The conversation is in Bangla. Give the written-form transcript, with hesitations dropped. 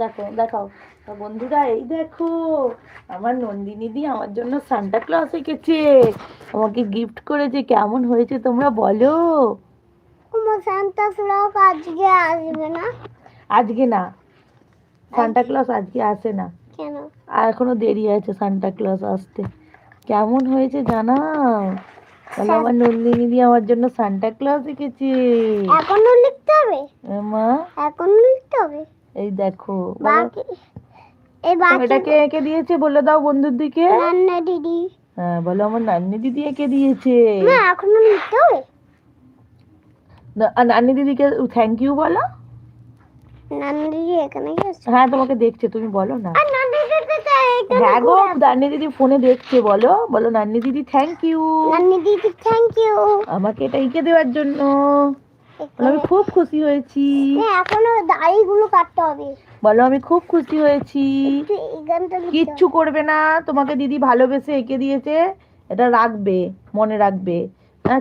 দেখো দেখাও। তো বন্ধুরা এই দেখো, আমার নন্দিনী দি আমার জন্য সান্টা ক্লজ এঁকেছে, আমাকে গিফট করেছে। কেমন হয়েছে তোমরা বলো? আমার সান্তা ক্লজ আজকে আসবে না? আজকে না, সান্টা ক্লজ আজকে আসে না। কেন? আর এখনো দেরি আছে সান্টা ক্লজ আসতে। কেমন হয়েছে জানাও? বলো আমার নন্দিনী দি আমার জন্য সান্টা ক্লজ এঁকেছে। এখনো লিখতে হবে? মা এখনো লিখতে হবে? এই দেখো, বলো বাকি এই বাকি এটা কে এঁকে দিয়েছে বলে দাও বন্ধুর দিকে। নান্না দিদি। হ্যাঁ বলো আমার নান্নি দিদি এঁকে দিয়েছে। না এখনো লিখতে হবে? নান্নি দিদিকে থ্যাংক ইউ বলো। নান্না দিদি এখানে গেছে? হ্যাঁ তোমাকে দেখছে, তুমি বলো না। আর নান্না দিদি হ্যাঁ গো, নান্নি দিদি ফোনে দেখছে, বলো বলো নান্নি দিদি থ্যাংক ইউ নান্না দিদি থ্যাংক ইউ আমাকে এটা এঁকে দেওয়ার জন্য। বলো আমি খুব খুশি হয়েছি। এখনো দাড়িগুলো কাটতে হবে। বলো আমি খুব খুশি হয়েছি। এই গানটা লিখতে কিচ্ছু করবে না, তোমাকে দিদি ভালোবেসে এঁকে দিয়েছে, এটা রাখবে, মনে রাখবে। হ্যাঁ।